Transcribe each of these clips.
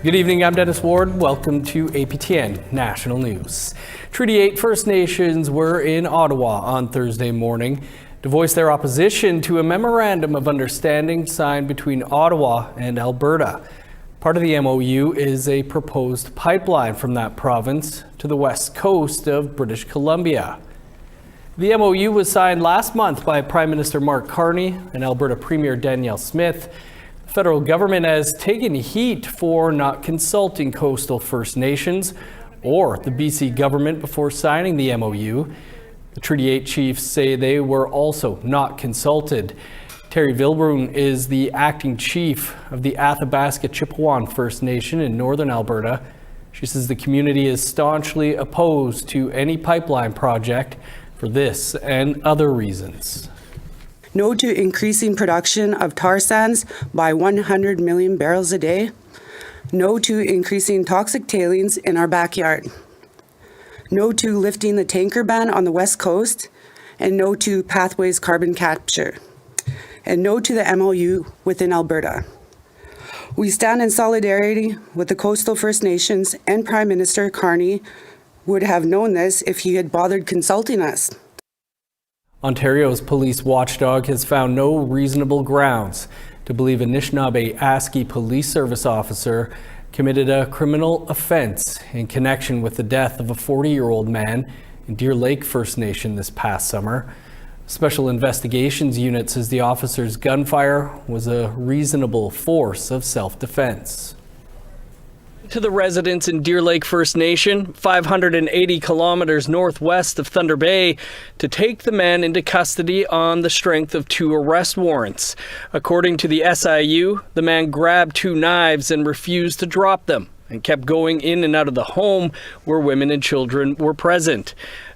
Good evening, I'm Dennis Ward. Welcome to APTN National News. Treaty 8 First Nations were in Ottawa on Thursday morning to voice their opposition to a memorandum of understanding signed between Ottawa and Alberta. Part of the MOU is a proposed pipeline from that province to the west coast of British Columbia. The MOU was signed last month by Prime Minister Mark Carney and Alberta Premier Danielle Smith. The federal government has taken heat for not consulting coastal First Nations or the BC government before signing the MOU. The Treaty 8 chiefs say they were also not consulted. Terry Vilbroon is the acting chief of the Athabasca Chipewyan First Nation in northern Alberta. She says the community is staunchly opposed to any pipeline project for this and other reasons. No to increasing production of tar sands by 100 million barrels a day. No to increasing toxic tailings in our backyard. No to lifting the tanker ban on the West Coast. And no to Pathways carbon capture. And no to the MOU within Alberta. We stand in solidarity with the coastal First Nations, and Prime Minister Carney would have known this if he had bothered consulting us. Ontario's police watchdog has found no reasonable grounds to believe a Anishinaabe-Aski police service officer committed a criminal offense in connection with the death of a 40-year-old man in Deer Lake First Nation this past summer. Special Investigations Unit says the officer's gunfire was a reasonable force of self-defense. To the residents in Deer Lake First Nation, 580 kilometers northwest of Thunder Bay, to take the man into custody on the strength of 2 arrest warrants. According to the SIU, the man grabbed 2 knives and refused to drop them and kept going in and out of the home where women and children were present.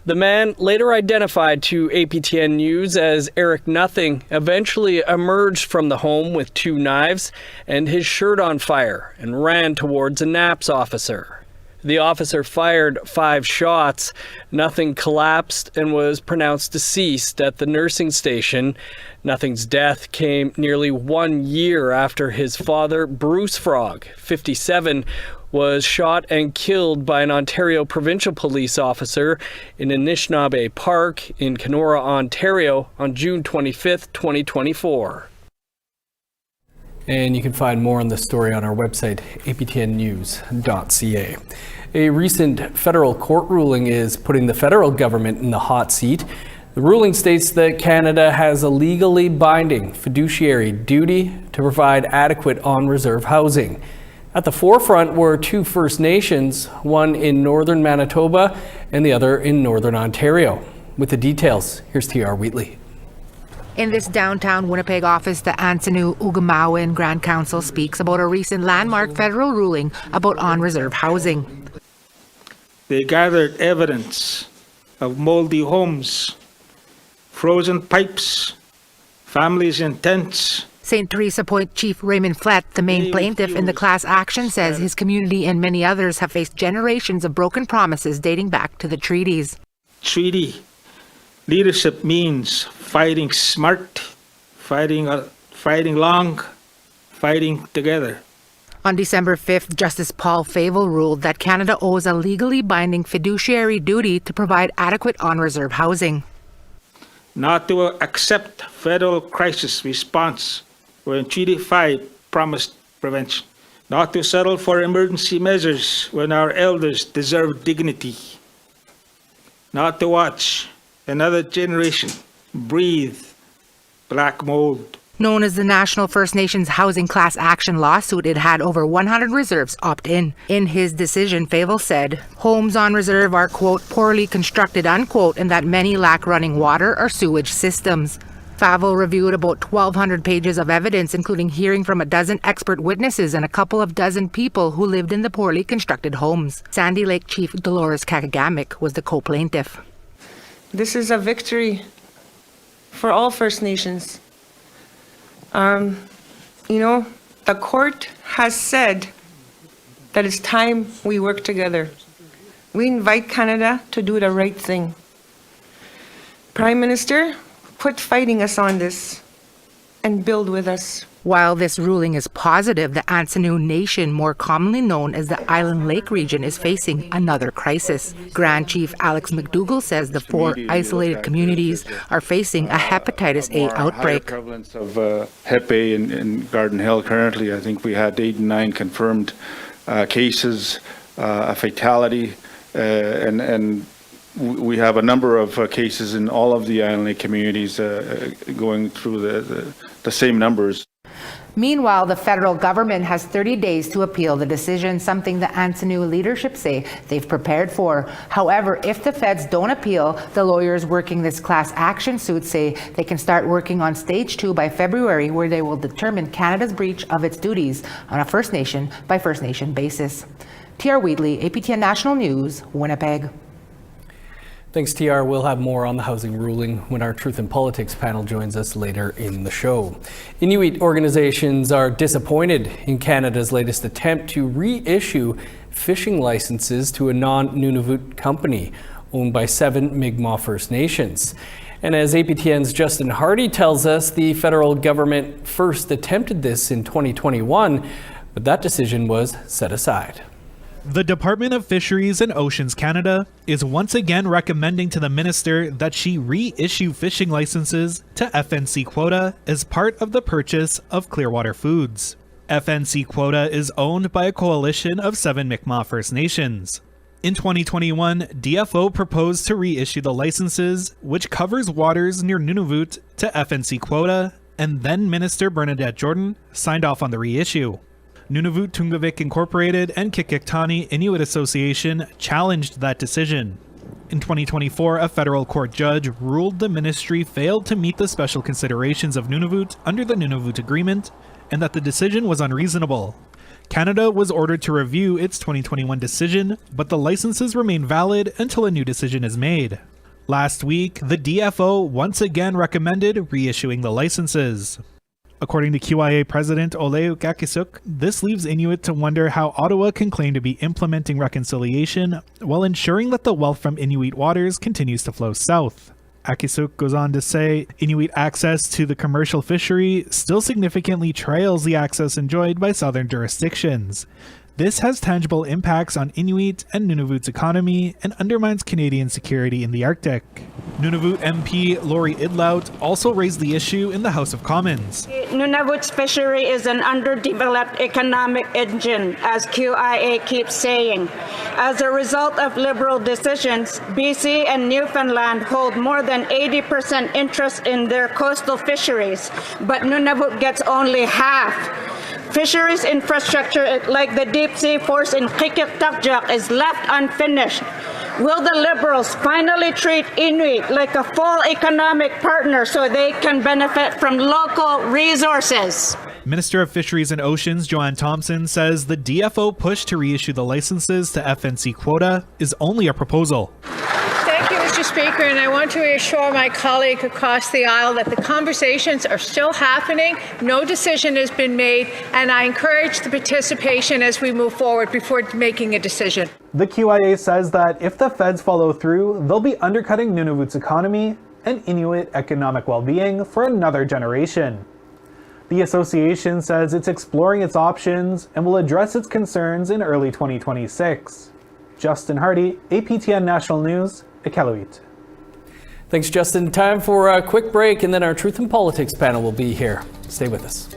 The man, later identified to APTN News as Eric Nothing, eventually emerged from the home with 2 knives and his shirt on fire and ran towards a NAPS officer. The officer fired 5 shots. Nothing collapsed and was pronounced deceased at the nursing station. Nothing's death came nearly 1 year after his father, Bruce Frog, 57, was shot and killed by an Ontario provincial police officer in Anishinaabe Park in Kenora, Ontario on June 25th, 2024. And you can find more on this story on our website, aptnnews.ca. A recent federal court ruling is putting the federal government in the hot seat. The ruling states that Canada has a legally binding fiduciary duty to provide adequate on-reserve housing. At the forefront were 2 First Nations, one in northern Manitoba and the other in northern Ontario. With the details, here's T.R. Wheatley. In this downtown Winnipeg office, the Ansinu Ugamawan Grand Council speaks about a recent landmark federal ruling about on-reserve housing. They gathered evidence of moldy homes, frozen pipes, families in tents. St. Teresa Point Chief Raymond Flett, the main plaintiff in the class action, says his community and many others have faced generations of broken promises dating back to the treaties. Treaty leadership means fighting smart, fighting long, fighting together. On December 5th, Justice Paul Favel ruled that Canada owes a legally binding fiduciary duty to provide adequate on-reserve housing. Not to accept federal crisis response when Treaty 5 promised prevention. Not to settle for emergency measures when our elders deserve dignity. Not to watch another generation breathe black mold. Known as the National First Nations Housing Class Action Lawsuit, it had over 100 reserves opt in. In his decision, Favel said, homes on reserve are, quote, poorly constructed, unquote, and that many lack running water or sewage systems. Favel reviewed about 1,200 pages of evidence, including hearing from a dozen expert witnesses and a couple of dozen people who lived in the poorly constructed homes. Sandy Lake Chief Dolores Kakagamic was the co-plaintiff. This is a victory for all First Nations. The court has said that it's time we work together. We invite Canada to do the right thing. Prime Minister, quit fighting us on this and build with us. While this ruling is positive, the SIU Nation, more commonly known as the Island Lake region, is facing another crisis. Grand Chief Alex McDougall says the 4 isolated communities are facing a hepatitis A outbreak. Higher prevalence of Hep A in Garden Hill currently. I think we had 89 confirmed cases, a fatality, and we have a number of cases in all of the Island Lake communities going through the same numbers. Meanwhile, the federal government has 30 days to appeal the decision, something the SIU leadership say they've prepared for. However, if the feds don't appeal, the lawyers working this class action suit say they can start working on stage 2 by February, where they will determine Canada's breach of its duties on a First Nation by First Nation basis. TR Wheatley, APTN National News, Winnipeg. Thanks, TR. We'll have more on the housing ruling when our Truth in Politics panel joins us later in the show. Inuit organizations are disappointed in Canada's latest attempt to reissue fishing licenses to a non-Nunavut company owned by 7 Mi'kmaq First Nations. And as APTN's Justin Hardy tells us, the federal government first attempted this in 2021, but that decision was set aside. The Department of Fisheries and Oceans Canada is once again recommending to the minister that she reissue fishing licenses to FNC Quota as part of the purchase of Clearwater Foods. FNC Quota is owned by a coalition of 7 Mi'kmaq First Nations. In 2021, DFO proposed to reissue the licenses, which covers waters near Nunavut, to FNC Quota, and then Minister Bernadette Jordan signed off on the reissue. Nunavut Tungavik Incorporated and Qikiqtani Inuit Association challenged that decision. In 2024, a federal court judge ruled the ministry failed to meet the special considerations of Nunavut under the Nunavut Agreement, and that the decision was unreasonable. Canada was ordered to review its 2021 decision, but the licenses remain valid until a new decision is made. Last week, the DFO once again recommended reissuing the licenses. According to QIA President Ole Kakisuk, this leaves Inuit to wonder how Ottawa can claim to be implementing reconciliation while ensuring that the wealth from Inuit waters continues to flow south. Akisuk goes on to say, Inuit access to the commercial fishery still significantly trails the access enjoyed by southern jurisdictions. This has tangible impacts on Inuit and Nunavut's economy and undermines Canadian security in the Arctic. Nunavut MP Lori Idlout also raised the issue in the House of Commons. Nunavut's fishery is an underdeveloped economic engine, as QIA keeps saying. As a result of Liberal decisions, BC and Newfoundland hold more than 80% interest in their coastal fisheries, but Nunavut gets only half. Fisheries infrastructure like the deep sea force in Qikiqtaq is left unfinished. Will the Liberals finally treat Inuit like a full economic partner so they can benefit from local resources? Minister of Fisheries and Oceans Joanne Thompson says the DFO push to reissue the licenses to FNC Quota is only a proposal. Thank you, Mr. Speaker, and I want to reassure my colleague across the aisle that the conversations are still happening, no decision has been made, and I encourage the participation as we move forward before making a decision. The QIA says that if the feds follow through, they'll be undercutting Nunavut's economy and Inuit economic well-being for another generation. The association says it's exploring its options and will address its concerns in early 2026. Justin Hardy, APTN National News, Iqaluit. Thanks, Justin. Time for a quick break, and then our Truth in Politics panel will be here. Stay with us.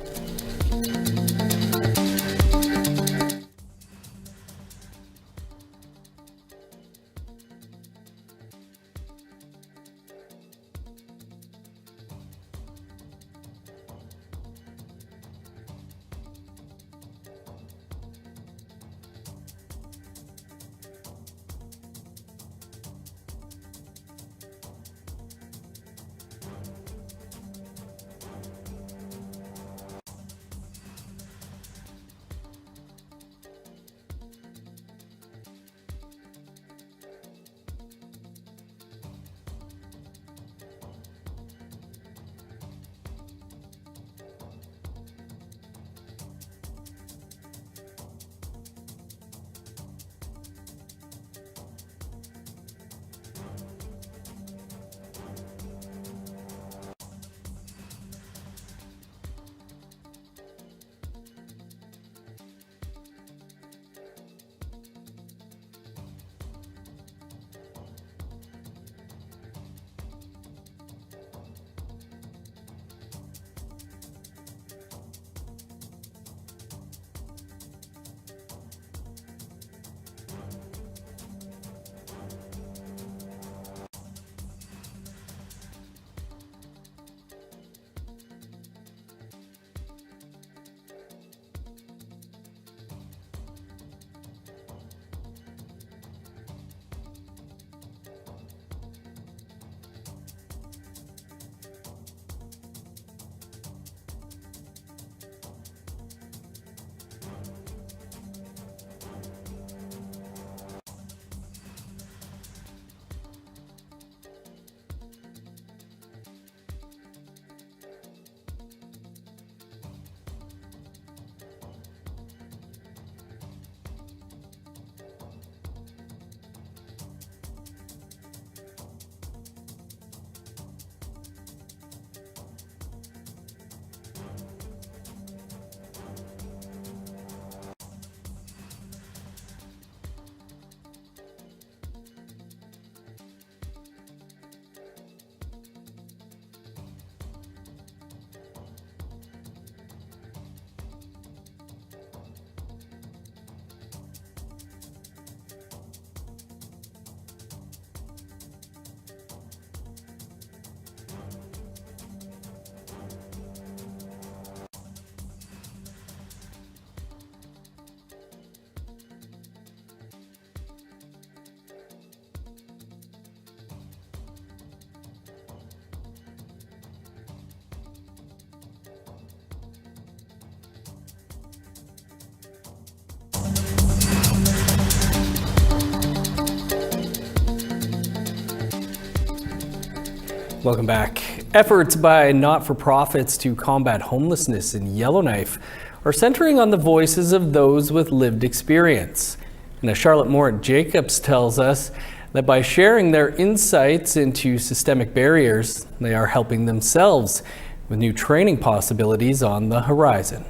Welcome back. Efforts by not-for-profits to combat homelessness in Yellowknife are centering on the voices of those with lived experience. And as Charlotte Moore-Jacobs tells us, that by sharing their insights into systemic barriers, they are helping themselves with new training possibilities on the horizon.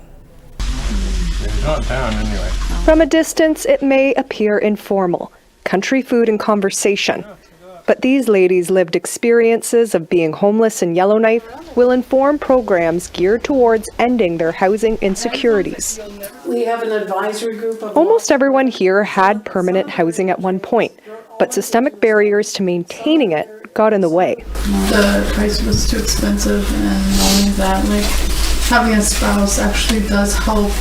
Not down anyway. From a distance, it may appear informal, country food and conversation. But these ladies' lived experiences of being homeless in Yellowknife will inform programs geared towards ending their housing insecurities. We have an advisory group of... Almost everyone here had permanent housing at one point, but systemic barriers to maintaining it got in the way. The price was too expensive, and not only that, like, having a spouse actually does help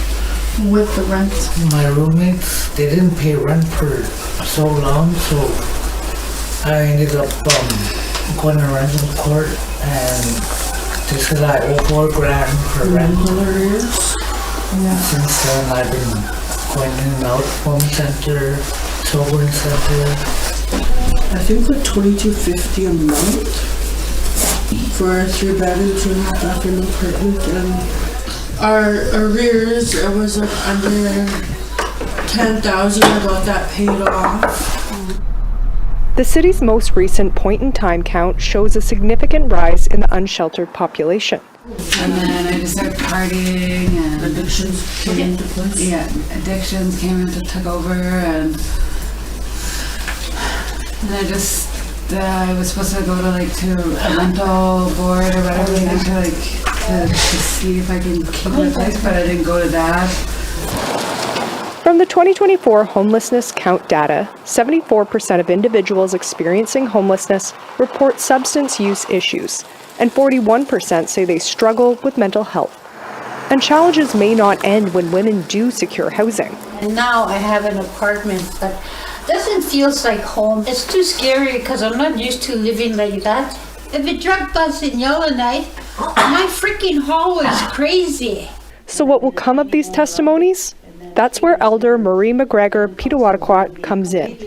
with the rent. My roommates, they didn't pay rent for so long, so I ended up going to rental court, and they said I owe $4 grand for rent. Yeah. Since then, I've been going in and out, home center, sobering center. I think like $22.50 a month for a 3-bedroom, 2.5-bathroom apartment, and our arrears, it was like under $10,000. I got that paid off. The city's most recent point-in-time count shows a significant rise in the unsheltered population. And then I just started partying, and addictions came into place. Yeah, addictions came into took over, and I just I was supposed to go to a rental board or whatever to see if I can keep my place, but I didn't go to that. From the 2024 homelessness count data, 74% of individuals experiencing homelessness report substance use issues, and 41% say they struggle with mental health. And challenges may not end when women do secure housing. And now I have an apartment, but doesn't feel like home. It's too scary because I'm not used to living like that. If a drug bust in Yellowknife, my freaking hallway's crazy. So what will come of these testimonies? That's where Elder Marie McGregor Pitawataquat comes in.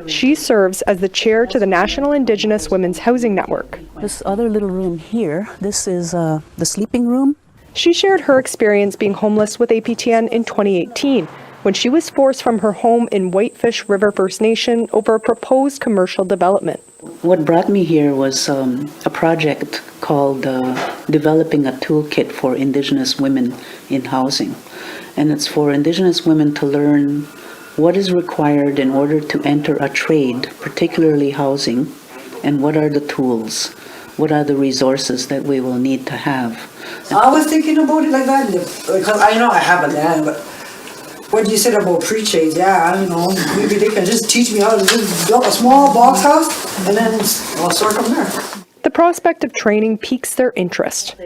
She serves as the chair to the National Indigenous Women's Housing Network. This other little room here, this is the sleeping room. She shared her experience being homeless with APTN in 2018, when she was forced from her home in Whitefish River First Nation over a proposed commercial development. What brought me here was a project called Developing a Toolkit for Indigenous Women in Housing. And it's for Indigenous women to learn what is required in order to enter a trade, particularly housing, and what are the tools, what are the resources that we will need to have. I was thinking about it like that, because I know I have a land, but what you said about pre-trades, maybe they can just teach me how to just build a small box house, and then I'll start from there. The prospect of training piques their interest.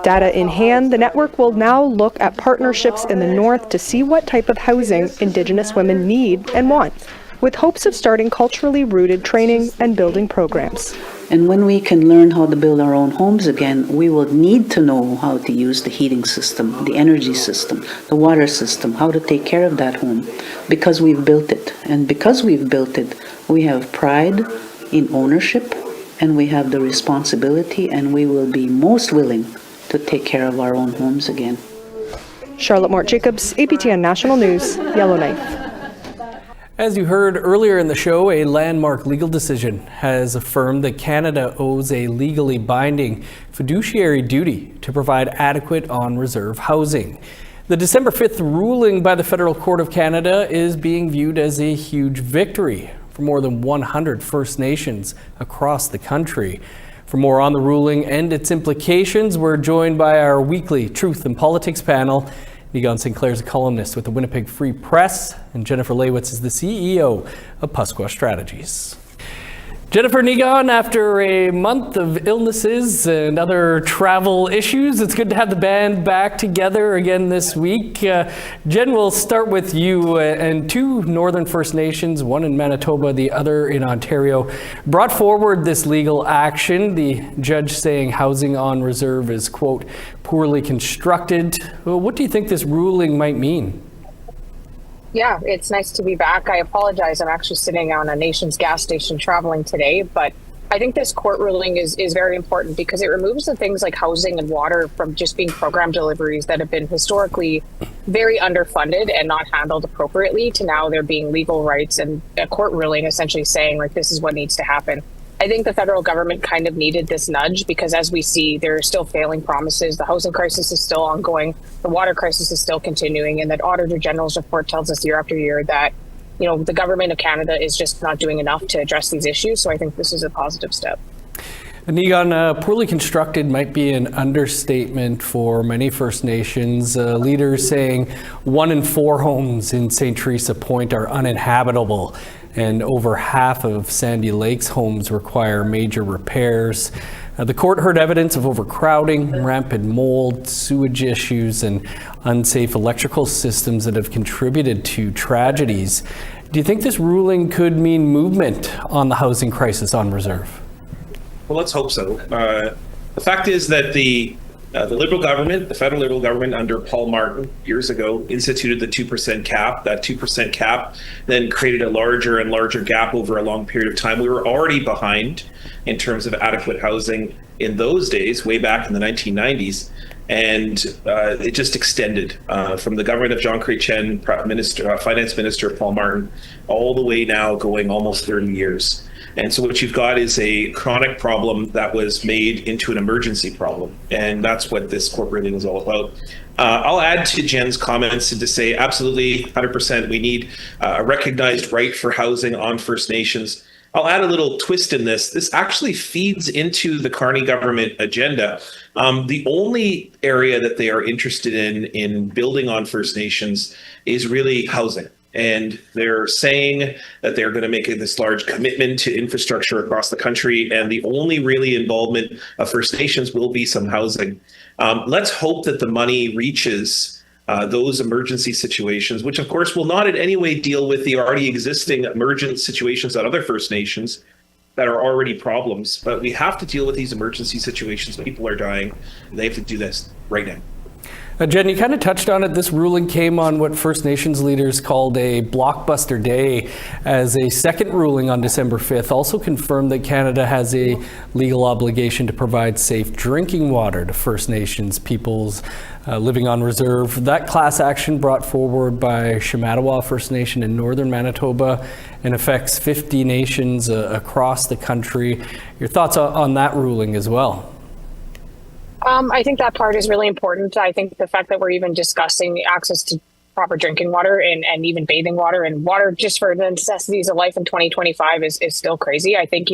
Data in hand, the network will now look at partnerships in the north to see what type of housing Indigenous women need and want, with hopes of starting culturally rooted training and building programs. And when we can learn how to build our own homes again, we will need to know how to use the heating system, the energy system, the water system, how to take care of that home, because we've built it. And because we've built it, we have pride in ownership, and we have the responsibility, and we will be most willing to take care of our own homes again. Charlotte Moore-Jacobs, APTN National News, Yellowknife. As you heard earlier in the show, a landmark legal decision has affirmed that Canada owes a legally binding fiduciary duty to provide adequate on-reserve housing. The December 5th ruling by the Federal Court of Canada is being viewed as a huge victory for more than 100 First Nations across the country. For more on the ruling and its implications, we're joined by our weekly Truth and Politics panel. Nigon Sinclair is a columnist with the Winnipeg Free Press, and Jennifer Lewitz is the CEO of Pasqua Strategies. Jennifer, Nigon, after a month of illnesses and other travel issues, it's good to have the band back together again this week. Jen, we'll start with you. And two Northern First Nations, one in Manitoba, the other in Ontario, brought forward this legal action. The judge saying housing on reserve is, quote, poorly constructed. Well, what do you think this ruling might mean? Yeah, it's nice to be back. I apologize. I'm actually sitting on a Nation's gas station traveling today, but I think this court ruling is very important because it removes the things like housing and water from just being program deliveries that have been historically very underfunded and not handled appropriately to now there being legal rights and a court ruling essentially saying like this is what needs to happen. I think the federal government kind of needed this nudge because as we see, there are still failing promises. The housing crisis is still ongoing. The water crisis is still continuing. And that Auditor General's report tells us year after year that the government of Canada is just not doing enough to address these issues. So I think this is a positive step. Anigan, poorly constructed might be an understatement for many First Nations leaders, saying 1 in 4 homes in St. Teresa Point are uninhabitable, and over half of Sandy Lake's homes require major repairs. The court heard evidence of overcrowding, rampant mold, sewage issues, and unsafe electrical systems that have contributed to tragedies. Do you think this ruling could mean movement on the housing crisis on reserve? Well, let's hope so. The fact is that the Liberal government, the federal Liberal government under Paul Martin years ago, instituted the 2% cap. That 2% cap then created a larger and larger gap over a long period of time. We were already behind in terms of adequate housing in those days, way back in the 1990s. And it just extended from the government of John Chrétien, Finance Minister Paul Martin, all the way now going almost 30 years. And so what you've got is a chronic problem that was made into an emergency problem. And that's what this court ruling is all about. I'll add to Jen's comments and to say, absolutely, 100%, we need a recognized right for housing on First Nations. I'll add a little twist in this. This actually feeds into the Carney government agenda. The only area that they are interested in building on First Nations is really housing. And they're saying that they're going to make this large commitment to infrastructure across the country. And the only really involvement of First Nations will be some housing. Let's hope that the money reaches those emergency situations, which of course will not in any way deal with the already existing emergent situations at other First Nations that are already problems. But we have to deal with these emergency situations. People are dying. And they have to do this right now. Jen, you kind of touched on it. This ruling came on what First Nations leaders called a blockbuster day, as a second ruling on December 5th also confirmed that Canada has a legal obligation to provide safe drinking water to First Nations peoples living on reserve. That class action brought forward by Shamattawa First Nation in northern Manitoba and affects 50 nations across the country. Your thoughts on that ruling as well? I think that part is really important. I think the fact that we're even discussing access to proper drinking water and even bathing water and water just for the necessities of life in 2025 is still crazy. I think,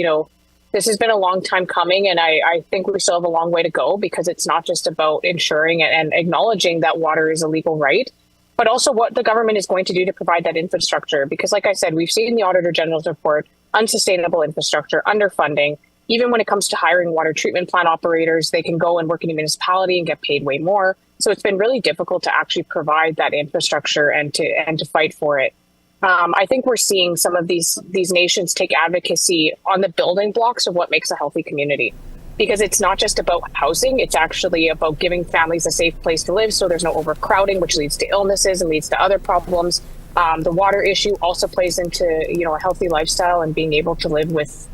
this has been a long time coming, and I think we still have a long way to go because it's not just about ensuring and acknowledging that water is a legal right, but also what the government is going to do to provide that infrastructure. Because like I said, we've seen the Auditor General's report, unsustainable infrastructure, underfunding. Even when it comes to hiring water treatment plant operators, they can go and work in a municipality and get paid way more. So it's been really difficult to actually provide that infrastructure and to fight for it. I think we're seeing some of these nations take advocacy on the building blocks of what makes a healthy community. Because it's not just about housing, it's actually about giving families a safe place to live so there's no overcrowding, which leads to illnesses and leads to other problems. The water issue also plays into, a healthy lifestyle and being able to live with,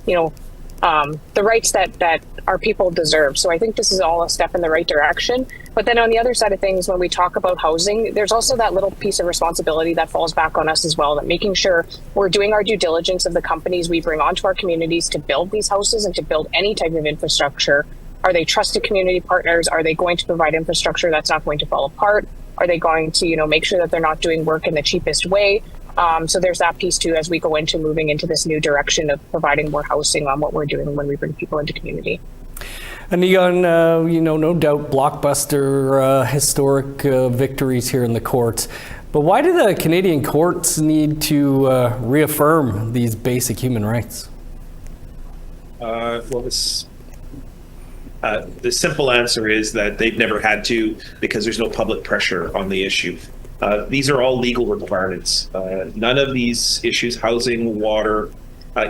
the rights that our people deserve. So I think this is all a step in the right direction. But then on the other side of things, when we talk about housing, there's also that little piece of responsibility that falls back on us as well, that making sure we're doing our due diligence of the companies we bring onto our communities to build these houses and to build any type of infrastructure. Are they trusted community partners? Are they going to provide infrastructure that's not going to fall apart? Are they going to, make sure that they're not doing work in the cheapest way? So there's that piece too, as we go into moving into this new direction of providing more housing on what we're doing when we bring people into community. And Egon, no doubt blockbuster historic victories here in the courts. But why do the Canadian courts need to reaffirm these basic human rights? The simple answer is that they've never had to, because there's no public pressure on the issue. These are all legal requirements. None of these issues, housing, water,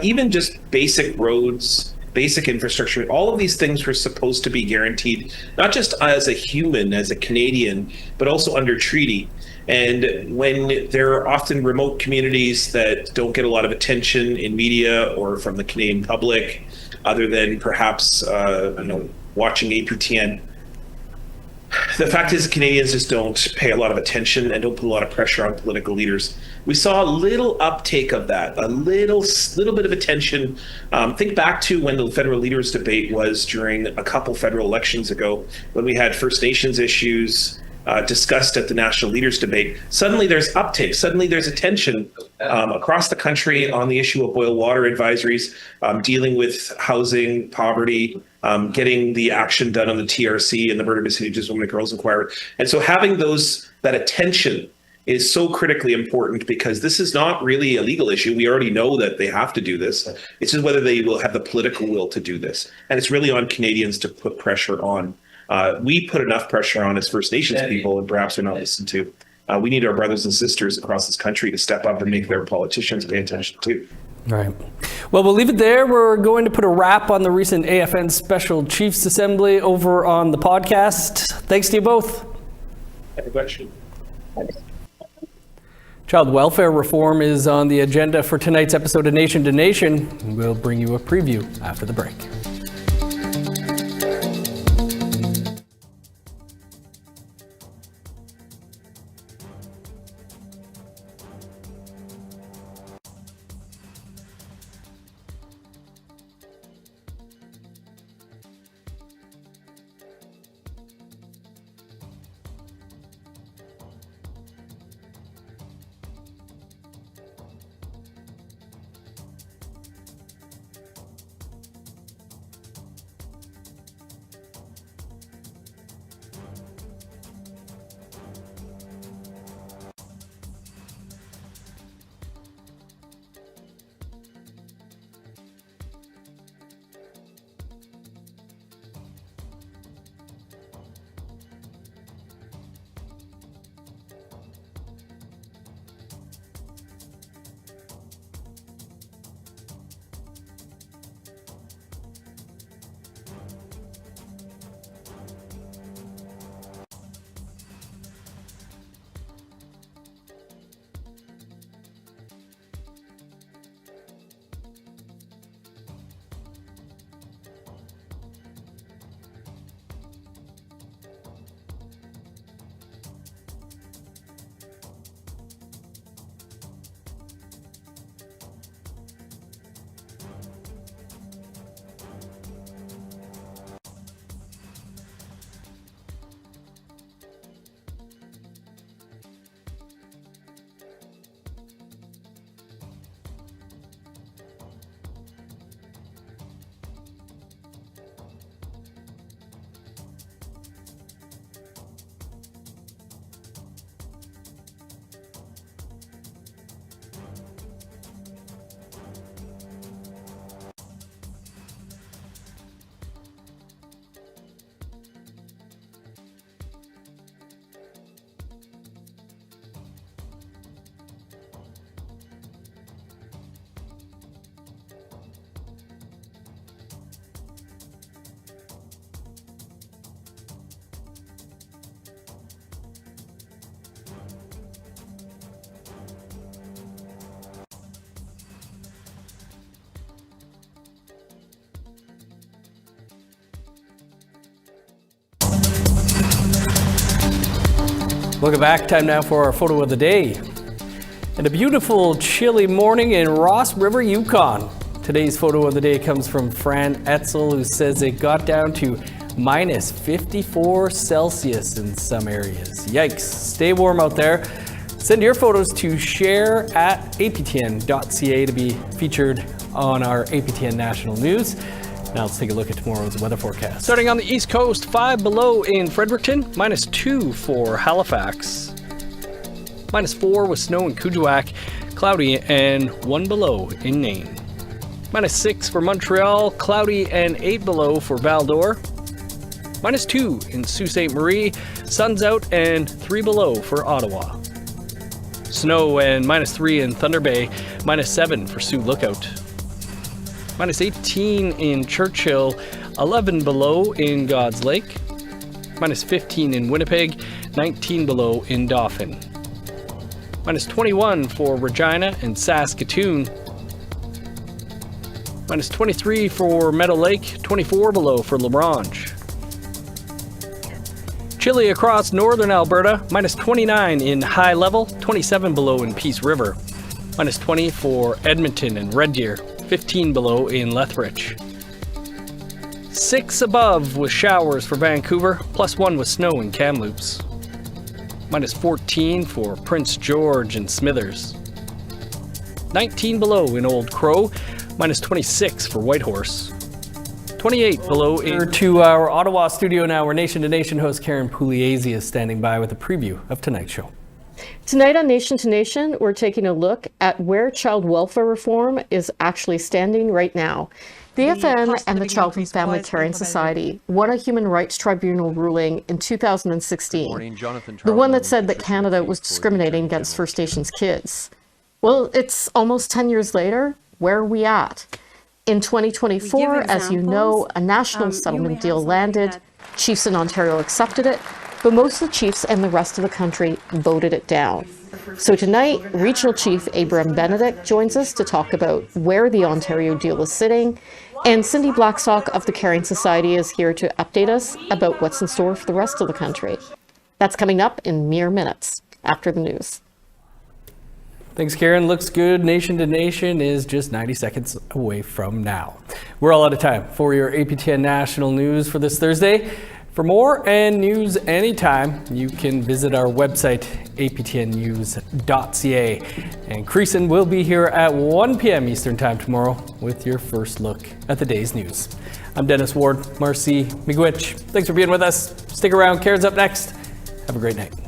even just basic roads, basic infrastructure, all of these things were supposed to be guaranteed, not just as a human, as a Canadian, but also under treaty. And when there are often remote communities that don't get a lot of attention in media or from the Canadian public, other than perhaps watching APTN. The fact is, Canadians just don't pay a lot of attention and don't put a lot of pressure on political leaders. We saw a little uptake of that, a little bit of attention. Think back to when the federal leaders debate was during a couple federal elections ago, when we had First Nations issues discussed at the national leaders debate. Suddenly there's uptake. Suddenly there's attention across the country on the issue of boil water advisories, dealing with housing, poverty, getting the action done on the TRC and the Murder, Missing, Indigenous Women and Girls Inquiry. And so having that attention is so critically important, because this is not really a legal issue. We already know that they have to do this. It's just whether they will have the political will to do this. And it's really on Canadians to put pressure on. We put enough pressure on as First Nations people, and perhaps they're not listened to. We need our brothers and sisters across this country to step up and make their politicians pay attention too. Right. Well, we'll leave it there. We're going to put a wrap on the recent AFN Special Chiefs Assembly over on the podcast. Thanks to you both. Any question? Child welfare reform is on the agenda for tonight's episode of Nation to Nation. We'll bring you a preview after the break. Welcome back. Time now for our photo of the day. And a beautiful chilly morning in Ross River, Yukon. Today's photo of the day comes from Fran Etzel, who says it got down to minus 54 Celsius in some areas. Yikes. Stay warm out there. Send your photos to share@aptn.ca to be featured on our APTN National News. Now let's take a look at tomorrow's weather forecast. Starting on the East Coast, 5 below in Fredericton, minus 2 for Halifax, minus 4 with snow in Kuujjuaq, cloudy and 1 below in Nain, minus 6 for Montreal, cloudy and 8 below for Val-d'Or, minus 2 in Sault Ste. Marie, sun's out and 3 below for Ottawa, snow and minus 3 in Thunder Bay, minus 7 for Sioux Lookout, minus 18 in Churchill, 11 below in God's Lake, minus 15 in Winnipeg, 19 below in Dauphin, minus 21 for Regina and Saskatoon, Minus 23 for Meadow Lake, 24 below for La Ronge. Chilly across northern Alberta, minus 29 in High Level, 27 below in Peace River. Minus 20 for Edmonton and Red Deer, 15 below in Lethbridge. 6 above with showers for Vancouver, plus 1 with snow in Kamloops. Minus 14 for Prince George and Smithers. 19 below in Old Crow, minus 26 for Whitehorse. 28 below to our Ottawa studio now, where Nation to Nation host Karen Pugliese is standing by with a preview of tonight's show. Tonight on Nation to Nation, we're taking a look at where child welfare reform is actually standing right now. The FN and the Child and Family Caring Society won a Human Rights Tribunal ruling in 2016, the one that said that Canada was discriminating against First Nations kids. Well, it's almost 10 years later. Where are we at? In 2024, as you know, a national settlement deal landed. Chiefs in Ontario accepted it, but most of the chiefs and the rest of the country voted it down. So tonight, Regional Chief Abram Benedict joins us to talk about where the Ontario deal is sitting, and Cindy Blackstock of the Caring Society is here to update us about what's in store for the rest of the country. That's coming up in mere minutes after the news. Thanks, Karen. Looks good. Nation to Nation is just 90 seconds away from now. We're all out of time for your APTN National News for this Thursday. For more and news anytime, you can visit our website, aptnnews.ca. And Creason will be here at 1 p.m. Eastern Time tomorrow with your first look at the day's news. I'm Dennis Ward. Marcy Miigwech. Thanks for being with us. Stick around. Karen's up next. Have a great night.